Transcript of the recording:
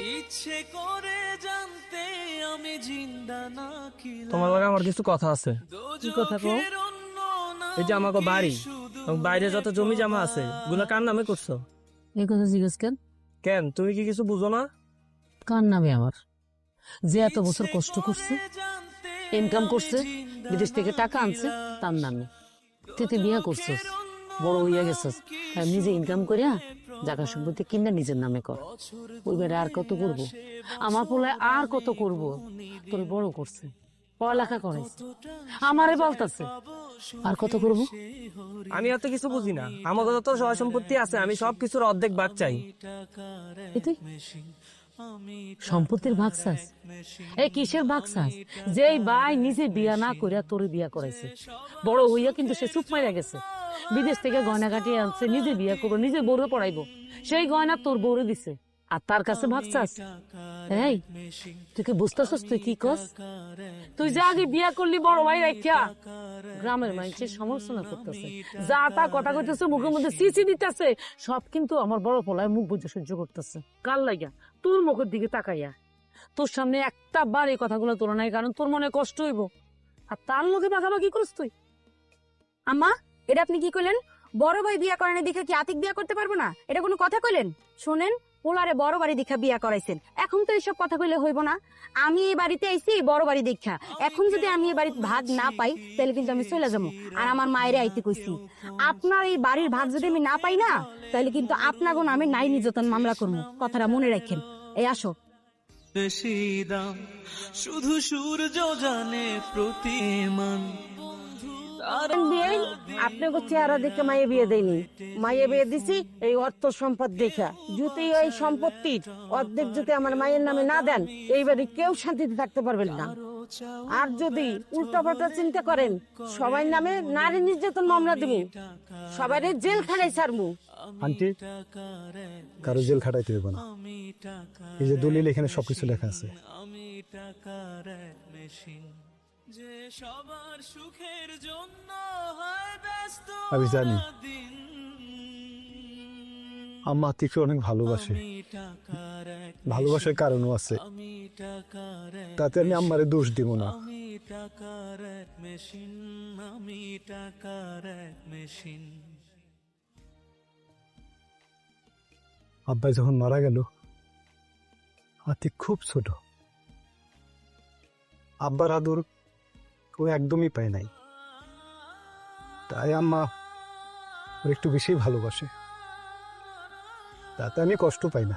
ইচ্ছে করে জানতে আমি জিন্দা না কি তোমার লগে আমার কিছু কথা আছে। কি কথা কও? এই যে আমাকে বাড়ি এবং বাইরে যত জমি জমা আছে গুলা কার নামে করছো? এই কথা জিজ্ঞেস কেন? কেন তুমি কি কিছু বুঝো না? কার নামে আমার? যে এত বছর কষ্ট করছে, ইনকাম করছে, বিদেশ থেকে টাকা আনছে, তার নামে। তুই বিয়া করছিস, বড় হইয়া গেছিস, নিজে ইনকাম করিয়া জায়গা সম্পত্তি কিনা নিজের নামে কর। ওই বেড়ে আর কত করবো? আমার পোলায় আর কত করব? তোর বড় করছে, পড়ালেখা করাইছে, আমারে বলতাছে আর কত করব? আমি এত কিছু বুঝি না। আমাকে যত সয় সম্পত্তি আছে আমি সব কিছুর অর্ধেক ভাগ চাই। তুই সম্পত্তির ভাগ চাস? এই কিসের ভাগ চাস? যেই ভাই নিজে বিয়া না করিয়া তোরে বিয়া করাইছে, বড় হইয়া কিন্তু সে চুপ মাইরা গেছে, বিদেশ থেকে গয়না কাটিয়ে আনছে, নিজে বিয়া করবো, নিজে বউরে পড়াইবো, সেই গয়না তোর বউরে দিছে, আর তার কাছে ভাগ চাস? এই তুই কি বুঝতেছস তুই কি কস? তুই যে আগে বিয়া করলি বড় ভাই রাখিয়া, গ্রামের মানুষের সমালোচনা করতেছে, যা তা কথা কইতেছে, মুখের মধ্যে সিসি দিতেছে, সব কিন্তু আমার বড় পোলায় মুখ বুঝে সহ্য করতেছে। কার লাগিয়া? তোর মুখের দিকে তাকাইয়া। তোর সামনে একটা বার এই কথাগুলো তোলা নাই, কারণ তোর মনে কষ্ট হইব, আর তার লোকে ভাগাভাগি করিস তুই। আম্মা, এটা আপনি কি কইলেন? বড় ভাই বিয়া করেন দেখে কি আতিক বিয়া করতে পারবো না? এটা কোনো কথা কইলেন? শোনেন, পোলারে বড় বাড়ি দেখা বিয়া করাইছেন, এখন তো এইসব কথা কইলে হইব না। আমি এই বাড়িতে আইছি বড় বাড়ি দেখা, এখন যদি আমি এই বাড়ির ভাগ না পাই তাহলে কিন্তু আমি চলে যাবো। আর আমার মায়েরে আইতে কইছি, আপনার এই বাড়ির ভাগ যদি আমি না পাই না, তাহলে কিন্তু আপনাকে নামে নাই নির্যাতন মামলা করবো, কথাটা মনে রাখেন। এই আসো। বেশি দাম শুধু সূর্য জানে প্রতিমান। আপনাকে চেহারা দেখে মাইয়ে বিয়ে দেয়নি, মাইয়ে বিয়ে দিছি এই অর্থ সম্পদ দেখা। যদি এই সম্পত্তির অর্ধেক যদি আমার মায়ের নামে না দেন, এইবারে কেউ শান্তিতে থাকতে পারবেন না। আর যদি উল্টাপাল্টা চিন্তা করেন, সবাই নামে নারী নির্যাতন মামলা দিব, সবাই জেলখানায় ছাড়বো। আন্টি, কারো জেল খাটাইতে হবে না। এই যে দলিল, এখানে সবকিছু লেখা আছে। আমি টাকার এক মেশিন যে সবার সুখের জন্য হয় ব্যস্ত। আমি জানি দিন আম্মা আতিককে অনেক ভালোবাসে, টাকার এক ভালোবাসার কারণও আছে, আমি টাকার এক তাতে আমি আম্মারে দোষ দিব না। আমি টাকার এক মেশিন আমি টাকার এক মেশিন। আব্বাই যখন মারা গেল, আতিক খুব ছোট, আব্বার আদর ও একদমই পায় নাই, তাই আম্মা ওর একটু বেশি ভালোবাসে, তাতে আমি কষ্ট পাই না।